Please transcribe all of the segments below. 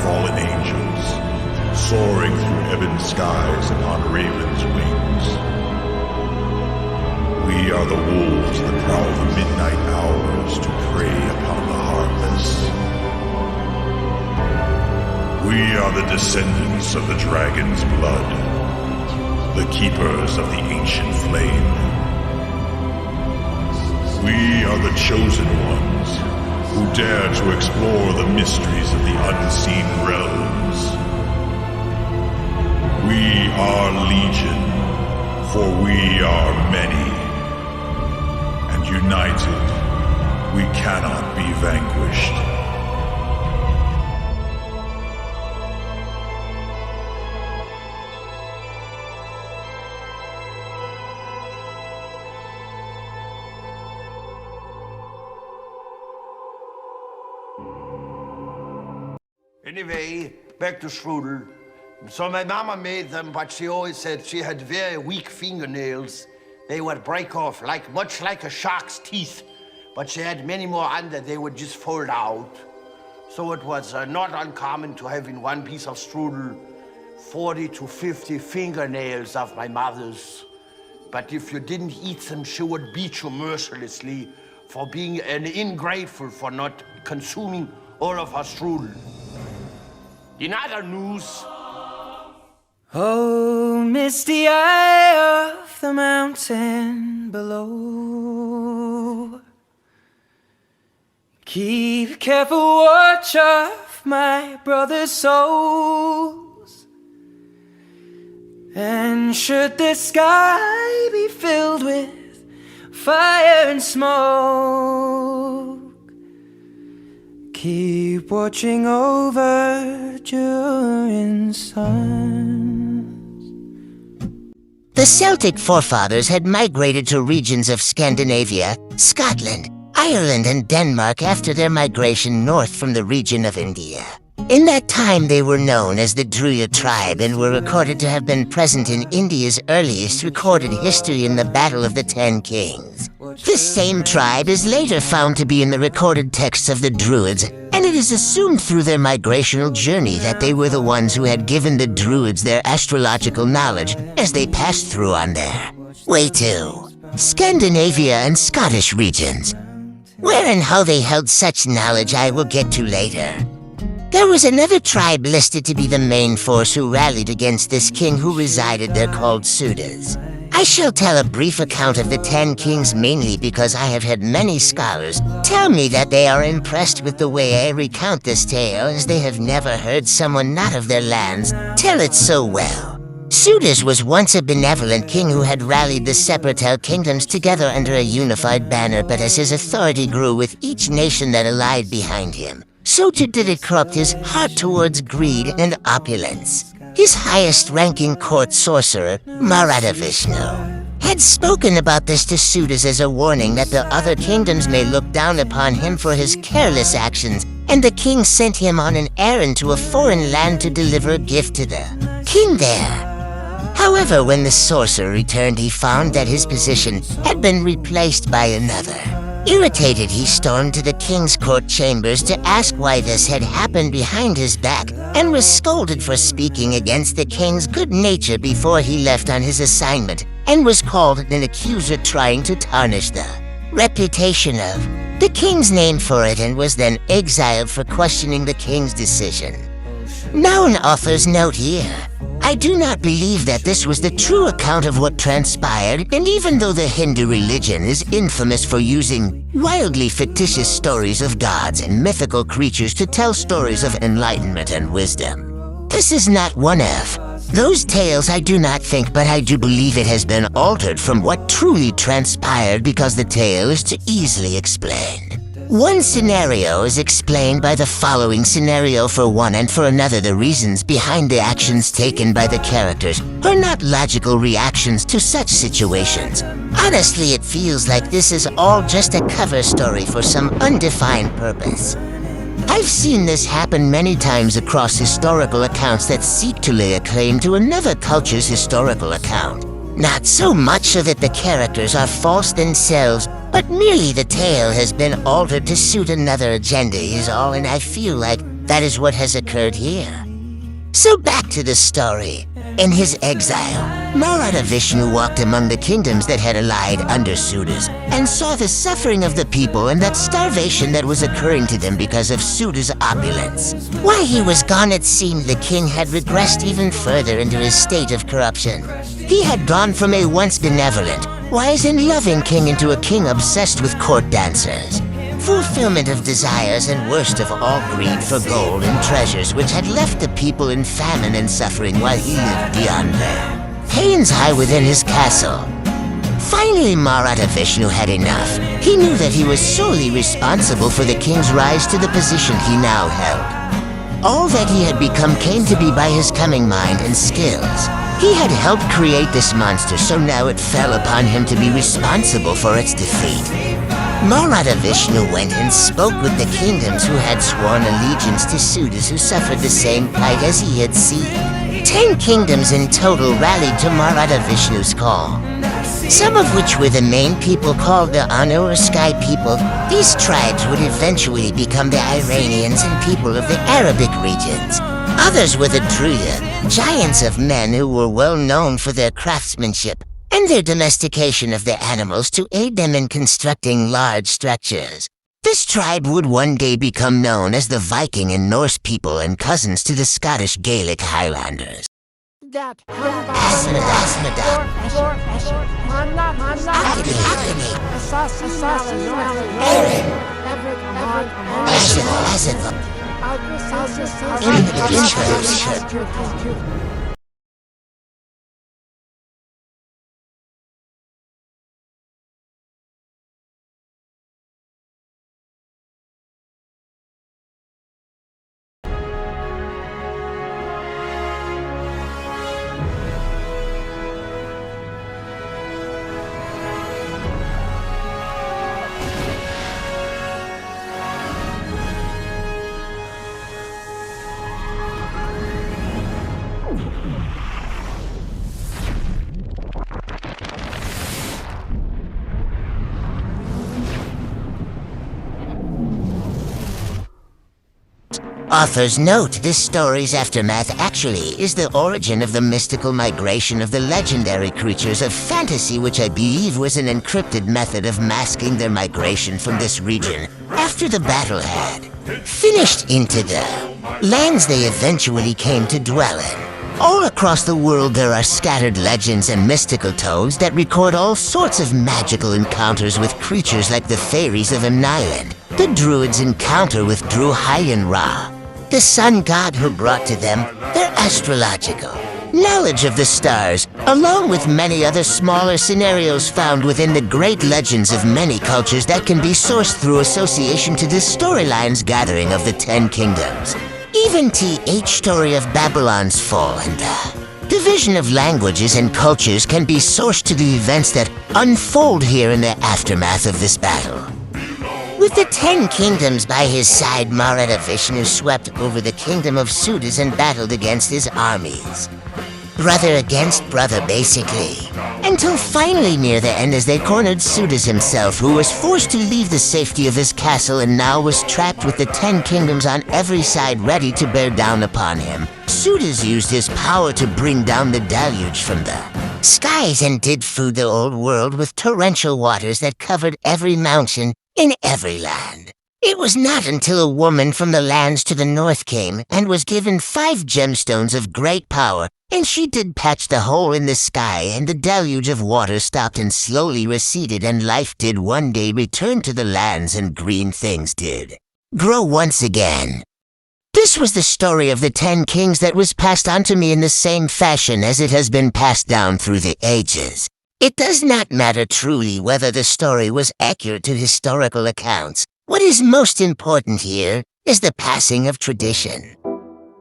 fallen angels, soaring through ebon skies upon ravens' wings. We are the wolves that prowl the midnight hours to prey upon the harmless. We are the descendants of the dragon's blood, the keepers of the ancient flame. We are the chosen ones who dare to explore the mysteries of the unseen realms. We are Legion, for we are many. And united, we cannot be vanquished. Anyway, back to strudel. So my mama made them, but she always said she had very weak fingernails. They would break off much like a shark's teeth, but she had many more under. They would just fold out. So it was not uncommon to have in one piece of strudel 40 to 50 fingernails of my mother's. But if you didn't eat them, she would beat you mercilessly for being ungrateful for not consuming all of her strudel. In other news... Oh, misty eye of the mountain below, keep careful watch of my brother's souls. And should the sky be filled with fire and smoke, keep watching over during suns. The Celtic forefathers had migrated to regions of Scandinavia, Scotland, Ireland, and Denmark after their migration north from the region of India. In that time, they were known as the Druid tribe and were recorded to have been present in India's earliest recorded history in the Battle of the Ten Kings. This same tribe is later found to be in the recorded texts of the Druids, and it is assumed through their migrational journey that they were the ones who had given the Druids their astrological knowledge as they passed through on their way to Scandinavia and Scottish regions. Where and how they held such knowledge I will get to later. There was another tribe listed to be the main force who rallied against this king who resided there called Sudas. I shall tell a brief account of the 10 kings mainly because I have had many scholars tell me that they are impressed with the way I recount this tale as they have never heard someone not of their lands tell it so well. Sudas was once a benevolent king who had rallied the Separatel kingdoms together under a unified banner, but as his authority grew with each nation that allied behind him, so too did it corrupt his heart towards greed and opulence. His highest-ranking court sorcerer, Maradavishnu, had spoken about this to Sudas as a warning that the other kingdoms may look down upon him for his careless actions, and the king sent him on an errand to a foreign land to deliver a gift to the king there. However, when the sorcerer returned, he found that his position had been replaced by another. Irritated, he stormed to the king's court chambers to ask why this had happened behind his back, and was scolded for speaking against the king's good nature before he left on his assignment, and was called an accuser trying to tarnish the reputation of the king's name for it, and was then exiled for questioning the king's decision. Now an author's note here. I do not believe that this was the true account of what transpired, and even though the Hindu religion is infamous for using wildly fictitious stories of gods and mythical creatures to tell stories of enlightenment and wisdom, this is not one of those tales. I do not think, but I do believe it has been altered from what truly transpired because the tale is too easily explained. One scenario is explained by the following scenario for one, and for another the reasons behind the actions taken by the characters are not logical reactions to such situations. Honestly, it feels like this is all just a cover story for some undefined purpose. I've seen this happen many times across historical accounts that seek to lay a claim to another culture's historical account. Not so much so that the characters are false themselves, but merely the tale has been altered to suit another agenda is all, and I feel like That is what has occurred here. So back to the story. In his exile, Narada Vishnu walked among the kingdoms that had allied under Sudas and saw the suffering of the people and that starvation that was occurring to them because of Suda's opulence. While he was gone, it seemed the king had regressed even further into his state of corruption. He had gone from a once benevolent, wise and loving king into a king obsessed with court dancers, fulfillment of desires, and worst of all, greed for gold and treasures, which had left the people in famine and suffering while he lived beyond there. Pains high within his castle. Finally, Narada Vishnu had enough. He knew that he was solely responsible for the king's rise to the position he now held. All that he had become came to be by his cunning mind and skills. He had helped create this monster, so now it fell upon him to be responsible for its defeat. Narada Vishnu went and spoke with the kingdoms who had sworn allegiance to Sudas, who suffered the same plight as he had seen. 10 kingdoms in total rallied to Narada Vishnu's call, some of which were the main people called the Anu or Sky people. These tribes would eventually become the Iranians and people of the Arabic regions. Others were the Druya, giants of men who were well known for their craftsmanship and their domestication of the animals to aid them in constructing large structures. This tribe would one day become known as the Viking and Norse people and cousins to the Scottish Gaelic Highlanders. Authors note this story's aftermath actually is the origin of the mystical migration of the legendary creatures of fantasy, which I believe was an encrypted method of masking their migration from this region after the battle had finished into the lands they eventually came to dwell in. All across the world there are scattered legends and mystical tomes that record all sorts of magical encounters with creatures like the fairies of an island. The druids' encounter with Druhayan Ra, the sun god who brought to them their astrological knowledge of the stars, along with many other smaller scenarios found within the great legends of many cultures that can be sourced through association to this storyline's gathering of the 10 kingdoms. Even TH story of Babylon's fall and the division of languages and cultures can be sourced to the events that unfold here in the aftermath of this battle. With the 10 kingdoms by his side, Narada Vishnu swept over the kingdom of Sudas and battled against his armies. Brother against brother, basically. Until finally near the end, as they cornered Sudas himself, who was forced to leave the safety of his castle and now was trapped with the 10 kingdoms on every side ready to bear down upon him. Sudas used his power to bring down the deluge from the skies and did food the old world with torrential waters that covered every mountain in every land. It was not until a woman from the lands to the north came and was given 5 gemstones of great power, and she did patch the hole in the sky, and the deluge of water stopped and slowly receded, and life did one day return to the lands, and green things did grow once again. This was the story of the 10 kings that was passed on to me in the same fashion as it has been passed down through the ages. It does not matter truly whether the story was accurate to historical accounts. What is most important here is the passing of tradition.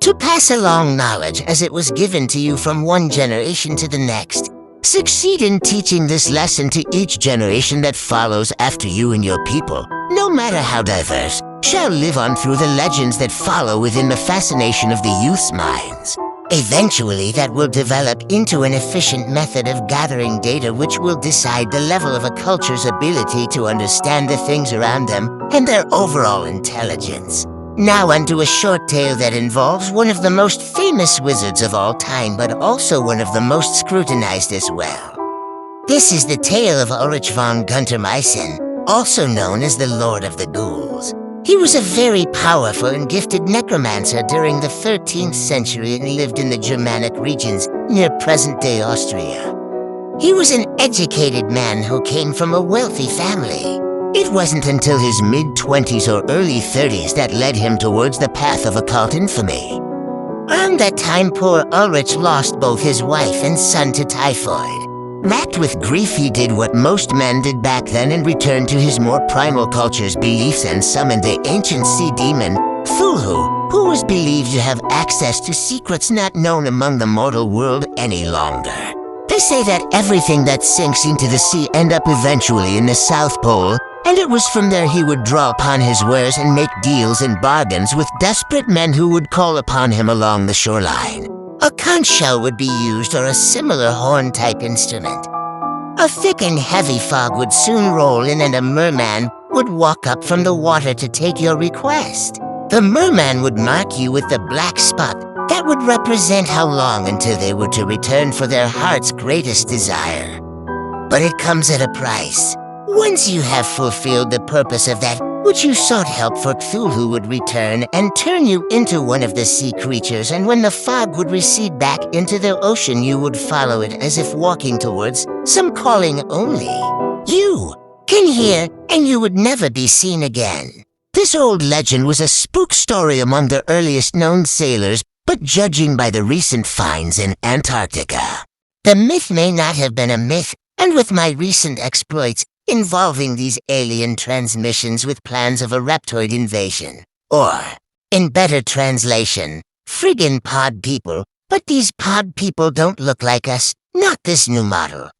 To pass along knowledge as it was given to you from one generation to the next. Succeed in teaching this lesson to each generation that follows after you, and your people, no matter how diverse, shall live on through the legends that follow within the fascination of the youth's minds. Eventually, that will develop into an efficient method of gathering data which will decide the level of a culture's ability to understand the things around them and their overall intelligence. Now unto a short tale that involves one of the most famous wizards of all time, but also one of the most scrutinized as well. This is the tale of Ulrich von Guntermeissen, also known as the Lord of the Ghouls. He was a very powerful and gifted necromancer during the 13th century and lived in the Germanic regions near present-day Austria. He was an educated man who came from a wealthy family. It wasn't until his mid-20s or early 30s that led him towards the path of occult infamy. Around that time, poor Ulrich lost both his wife and son to typhoid. Racked with grief, he did what most men did back then and returned to his more primal culture's beliefs and summoned the ancient sea demon, Cthulhu, who was believed to have access to secrets not known among the mortal world any longer. They say that everything that sinks into the sea ends up eventually in the South Pole, and it was from there he would draw upon his wares and make deals and bargains with desperate men who would call upon him along the shoreline. A conch shell would be used, or a similar horn-type instrument. A thick and heavy fog would soon roll in, and a merman would walk up from the water to take your request. The merman would mark you with the black spot that would represent how long until they were to return for their heart's greatest desire. But it comes at a price. Once you have fulfilled the purpose of that which you sought help for, Cthulhu would return and turn you into one of the sea creatures, and when the fog would recede back into the ocean, you would follow it as if walking towards some calling only. You can hear, and you would never be seen again. This old legend was a spook story among the earliest known sailors, but judging by the recent finds in Antarctica, the myth may not have been a myth, and with my recent exploits involving these alien transmissions with plans of a reptoid invasion, or, in better translation, friggin' pod people, but these pod people don't look like us, not this new model.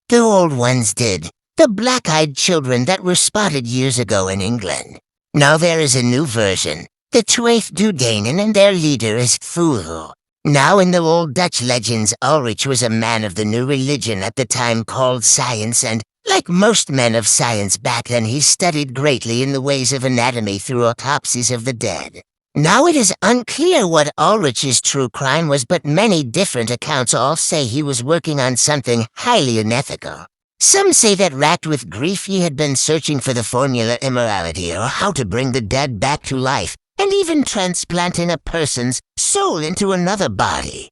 The old ones did, the black-eyed children that were spotted years ago in England. Now there is a new version, the Twaith Dudanen, and their leader is Cthulhu. Now in the old Dutch legends, Ulrich was a man of the new religion at the time called science, and like most men of science back then, he studied greatly in the ways of anatomy through autopsies of the dead. Now it is unclear what Ulrich's true crime was, but many different accounts all say he was working on something highly unethical. Some say that racked with grief he had been searching for the formula immorality, or how to bring the dead back to life, and even transplanting a person's soul into another body.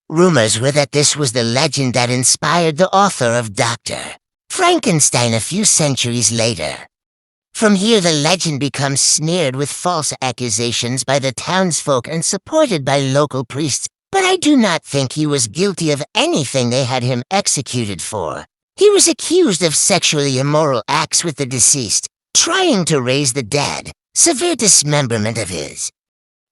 Rumors were that this was the legend that inspired the author of Dr. Frankenstein a few centuries later. From here the legend becomes smeared with false accusations by the townsfolk and supported by local priests, but I do not think he was guilty of anything they had him executed for. He was accused of sexually immoral acts with the deceased, trying to raise the dead, severe dismemberment of his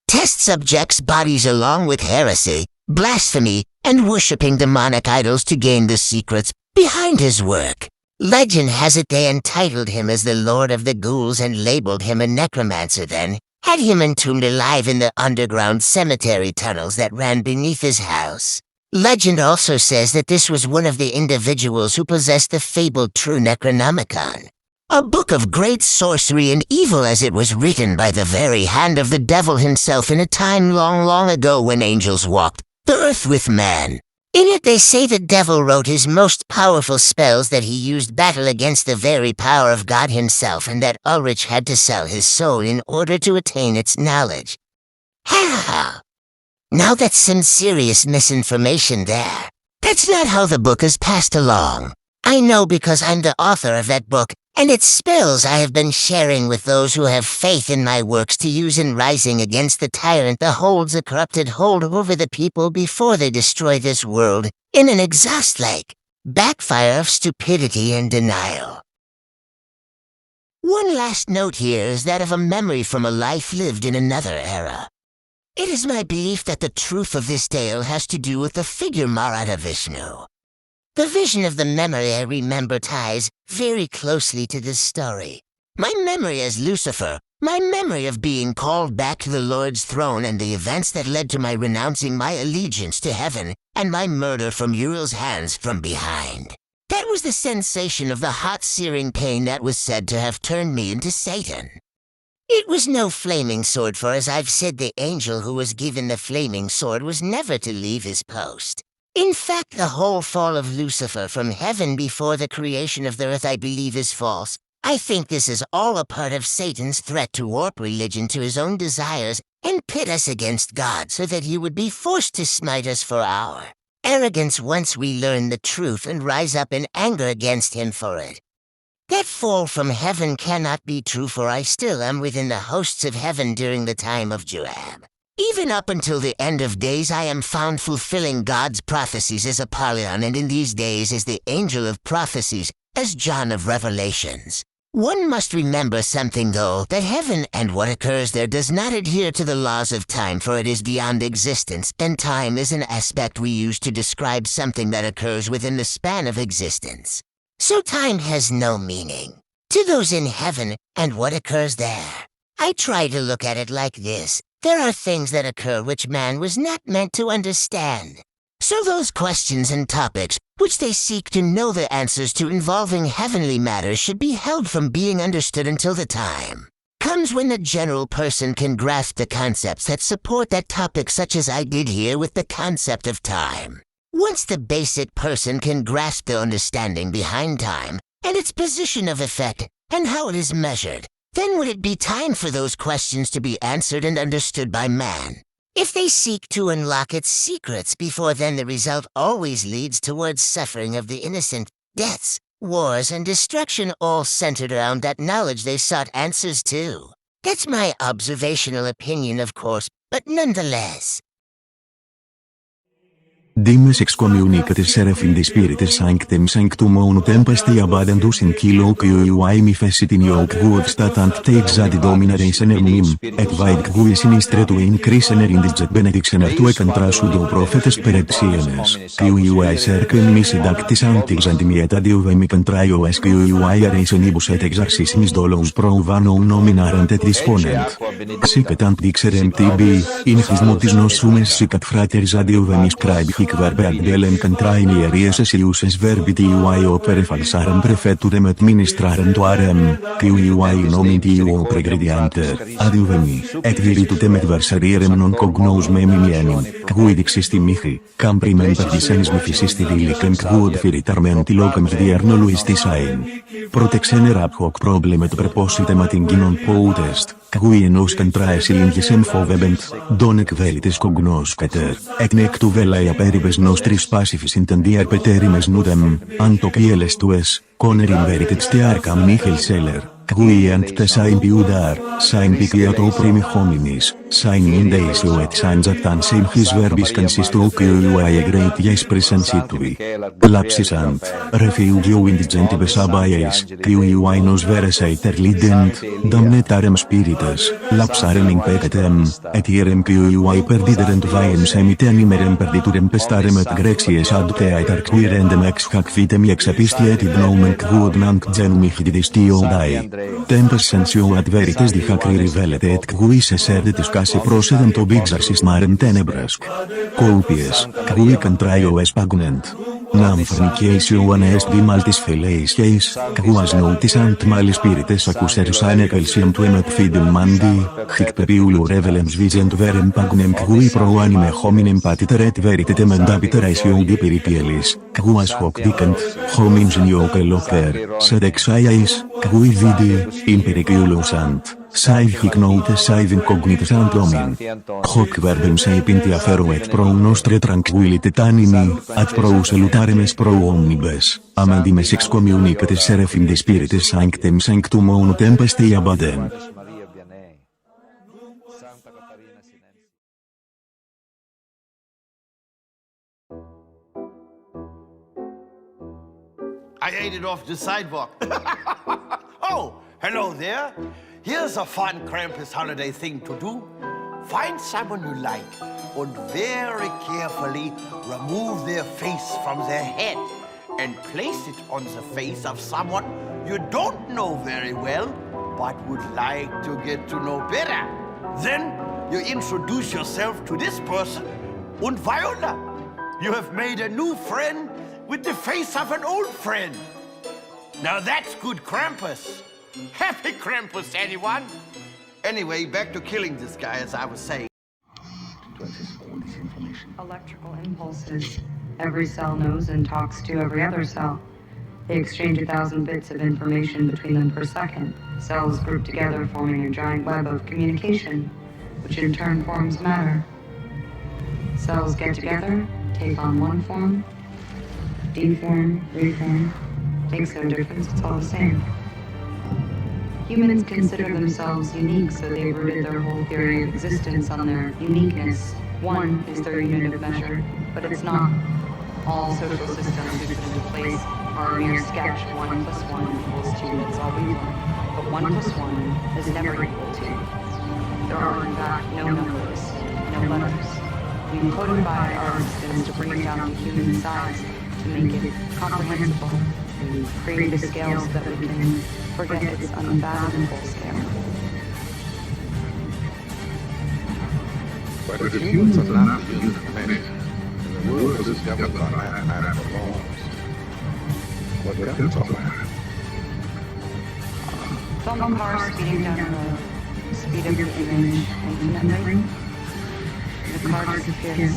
test subjects' bodies, along with heresy, blasphemy, and worshipping demonic idols to gain the secrets behind his work. Legend has it they entitled him as the Lord of the Ghouls and labeled him a necromancer, then had him entombed alive in the underground cemetery tunnels that ran beneath his house. Legend also says that this was one of the individuals who possessed the fabled True Necronomicon, a book of great sorcery and evil, as it was written by the very hand of the devil himself in a time long, long ago when angels walked the earth with man. In it they say the devil wrote his most powerful spells, that he used battle against the very power of God himself, and that Ulrich had to sell his soul in order to attain its knowledge. Ha ha! Now that's some serious misinformation there. That's not how the book is passed along. I know because I'm the author of that book, and its spells I have been sharing with those who have faith in my works to use in rising against the tyrant that holds a corrupted hold over the people before they destroy this world in an exhaust-like backfire of stupidity and denial. One last note here is that of a memory from a life lived in another era. It is my belief that the truth of this tale has to do with the figure Marada Vishnu. The vision of the memory I remember ties very closely to this story. My memory as Lucifer, my memory of being called back to the Lord's throne, and the events that led to my renouncing my allegiance to heaven and my murder from Uriel's hands from behind. That was the sensation of the hot searing pain that was said to have turned me into Satan. It was no flaming sword, for as I've said, the angel who was given the flaming sword was never to leave his post. In fact, the whole fall of Lucifer from heaven before the creation of the earth, I believe, is false. I think this is all a part of Satan's threat to warp religion to his own desires and pit us against God so that he would be forced to smite us for our arrogance once we learn the truth and rise up in anger against him for it. That fall from heaven cannot be true, for I still am within the hosts of heaven during the time of Joab. Even up until the end of days I am found fulfilling God's prophecies as Apollyon, and in these days as the angel of prophecies, as John of Revelations. One must remember something, though, that heaven and what occurs there does not adhere to the laws of time, for it is beyond existence, and time is an aspect we use to describe something that occurs within the span of existence. So time has no meaning to those in heaven and what occurs there. I try to look at it like this. There are things that occur which man was not meant to understand. So those questions and topics which they seek to know the answers to involving heavenly matters should be held from being understood until the time comes when the general person can grasp the concepts that support that topic, such as I did here with the concept of time. Once the basic person can grasp the understanding behind time and its position of effect and how it is measured, then would it be time for those questions to be answered and understood by man. If they seek to unlock its secrets before then, the result always leads towards suffering of the innocent, deaths, wars, and destruction, all centered around that knowledge they sought answers to. That's my observational opinion, of course, but nonetheless. Dimes excommunicatis serafin spiritus sanctem sanctum ono tempestia badendus in kilo qui mi fecit in yoc good statant te exadi dominare senermim, et vaid qui sinistretu in crisener indigit benedictioner tue contrasudo prophetes peretienes, qui cercem misi dactis antics and mieta diuvemi contraio es qui reisonibus et exarcismis dolous pro vanum nominarent et disponent. Sic et ant dixerem tibi, in his motis nos sumes sicat frateris adiuvemi scribe hic verbe ad delem contraini eries iuses verbiti opere falsarem prefeturem et ministrarem tuarem, qui nominti pregredianter, adiuvemi, et virtutem et versarierem non cognos memim ienim, quid existi mihi, cam primem perdisenis mificisti dilicem quod firitarmenti locem vidierno luisti sain. Protexener ab hoc problem et prepositem atinginon potest, qui nos contraes ingisem fovebent, donec velites cognosceter, et nec tu velae aperibes nostris pacifis intendier peterimes nudem, anto cieles tues, conerim veritet stiarcam nihil seller, qui ant te sain piudar, sain piciat oprimi hominis, sain indeisio et sain jactans in his verbis consisto qui egreties presensitui. Lapsis ant, refugio indigentibus abaeis, qui nos veres aeter lident, damnetarem spiritus, lapsarem in peccatem, et ierem qui perdiderent vaem semite animerem perditurem pestarem et grexies ad te aeter qui rendem ex hac vitem ex episti et id nomen quod nanc genum distio dai. Tempus sensio ad veritas dihacri rivelete et qui se serdetis case procedent ob exarsis marem tenebrasque. Copies, qui contraio es pagunent. Nam fornication est bimaltis feleisceis, quas notis ant mali spirites accuserus anec elsium tuem et fidem mandi, hic periulo revelem vigent verem pagunem qui pro anime hominem patiter et veritatem endabiter aesio di peripielis, quas hoc dicent, homines in ioce locer, sed ex aeis, qui vidi, in periculo sant. Saev hic notes saev incognitus ant domin. Hoc verbum saepintia fero et pro nostre tranquillitet animi, ad pro salutarem es pro omnibus, amendimes excommunicatis serafim de spiritus sanctem sanctum ono tempestia badem. I ate it off the sidewalk. Oh, hello there. Here's a fun Krampus holiday thing to do. Find someone you like and very carefully remove their face from their head and place it on the face of someone you don't know very well but would like to get to know better. Then you introduce yourself to this person and voila, you have made a new friend with the face of an old friend. Now that's good Krampus. Happy Krampus, anyone? Anyway, back to killing this guy, as I was saying. Electrical impulses. Every cell knows and talks to every other cell. They exchange 1,000 bits of information between them per second. Cells group together, forming a giant web of communication, which in turn forms matter. Cells get together, take on one form, deform, reform. Makes no difference, it's all the same. Humans consider themselves unique, so they've rooted their whole theory of existence on their uniqueness. One is their unit of measure, but it's not. All social systems we put into place are a mere sketch. 1 plus 1 equals 2, that's all we learn. But 1 plus 1 is never equal to. There are, in fact, no numbers, no letters. We codify our existence to bring it down to human size, to make it comprehensible. We create a scale so that we can forget its unfathomable scale. But if humans are not the unit of measure, and the world is governed by mathematical laws, what becomes of matter? Film a car speeding down the road, speed of the image infinitely, the car disappears.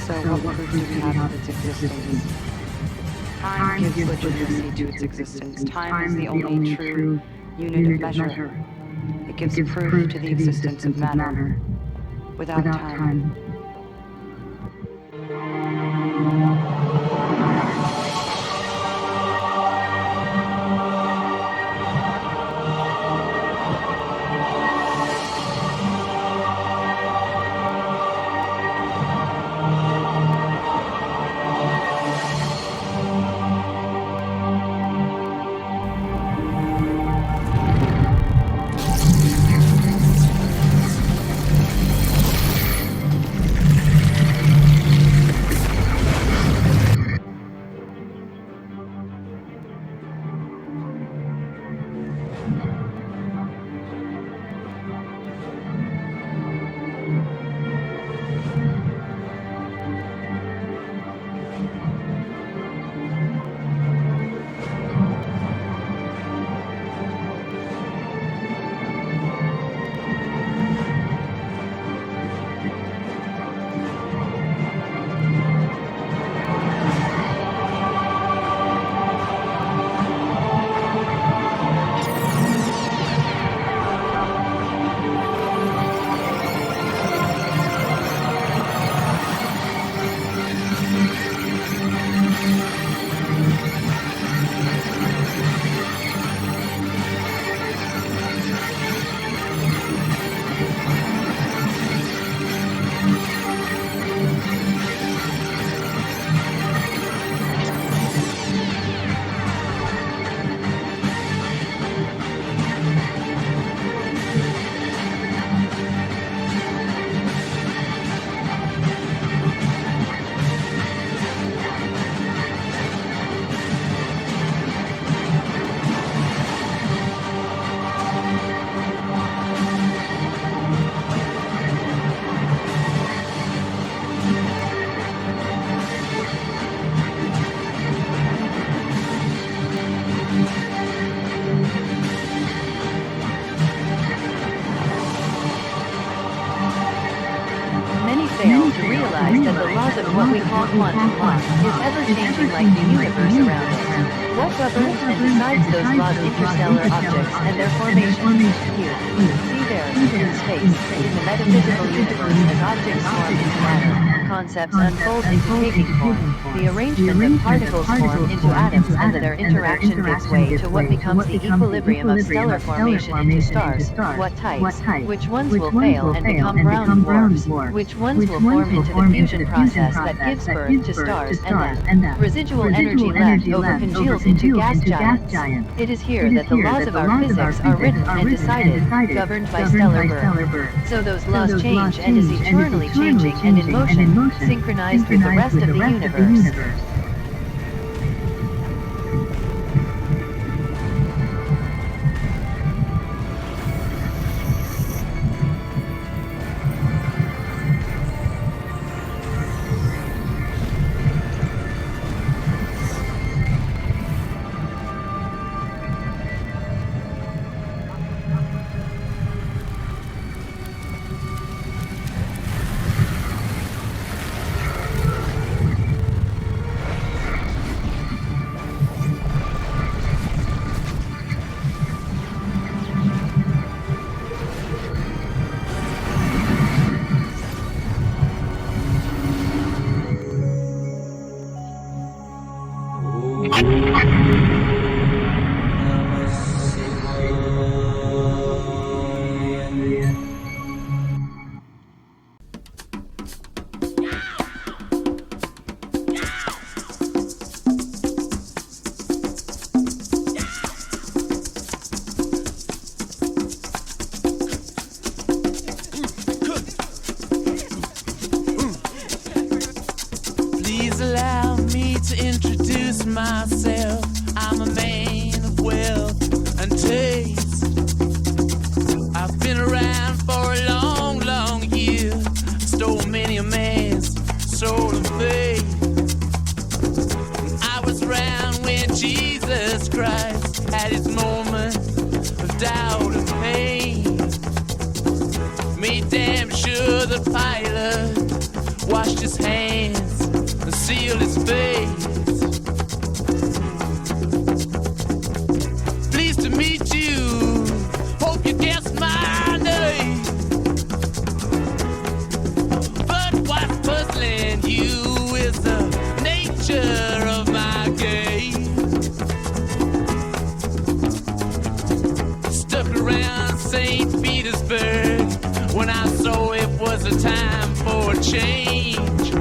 So what proof do we have of its existence? Time gives legitimacy to its existence. Time is the only true unit of measure. It gives proof to the existence of matter. Without time. fail to realize that the laws of what we call quantum law is ever-changing like the universe around us. What governs and decides those laws? Interstellar objects and their formation. Here, see there, in space, in the metaphysical universe, as objects form into matter, concepts unfold into taking form. The arrangement of particles form into atoms, and their interaction gives way to what becomes the equilibrium of stellar formation into stars. What types? Which ones will fail and become brown dwarfs? Which ones will form into the fusion process that gives birth to stars, and that residual energy left over congeals into gas giants. It is here that the laws of our physics are written and decided, governed by stellar birth. So those laws change and is eternally changing and in motion, synchronized with the rest of the universe. Please allow me to introduce myself. I'm a man of wealth and taste. I've been around for a long, long year. Stole many a man's soul and faith. I was around when Jesus Christ had his moment of doubt and pain. Made damn sure the pilot washed his hands and sealed his face. Pleased to meet you. Hope you guessed my name. But what's puzzling you is the nature of my game. Stuck around St. Petersburg when I saw it was a time for a change.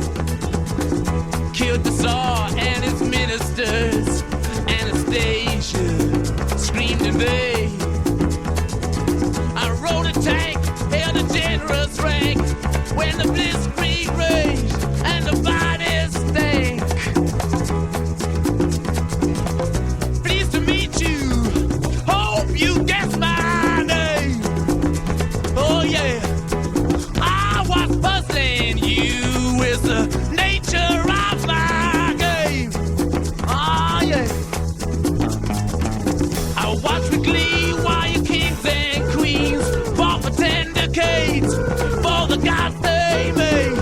Killed the Tsar and his ministers. Anastasia screamed in vain. I rode a tank, held a generous rank when the blitzkrieg raged and the bodies stank. Pleased to meet you. Hope you guessed my name. Oh yeah. I was puzzling you is the nature of my game. Oh yeah. I watch with glee while you kings and queens fought for 10 decades for the gods they made.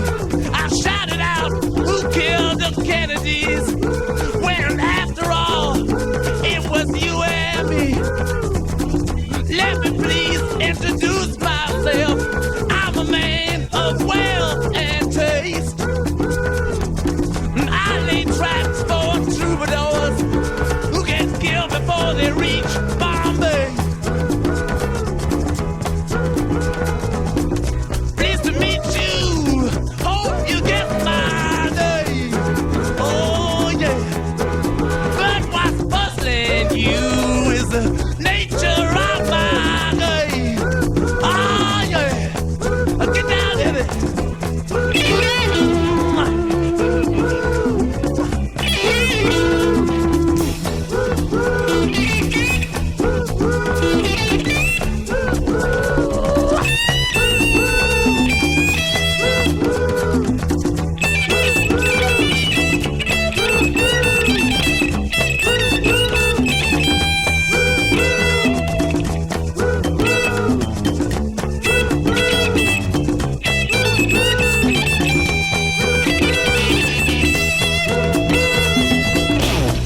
I shouted out, who killed the Kennedys? When after all, it was you and me. Let me please introduce myself. I'm a man of wealth and taste. I lay traps for troubadours who get killed before they reach Bombay. Pleased to meet you. Hope you get my name. Oh yeah. But what's puzzling you is the nature of my game. Oh yeah. Get down, baby.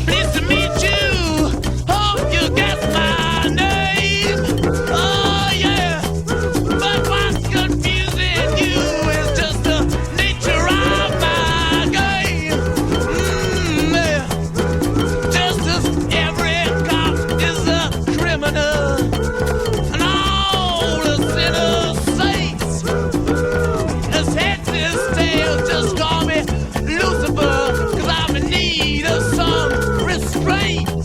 Pleased to meet you. Hope you guess my name. Oh yeah. But what's confusing you is just the nature of my game. Yeah. Just as every cop is a criminal and all the sinners saints. As heads is tails, just call me Lucifer, 'cause I'm in need of some restraint.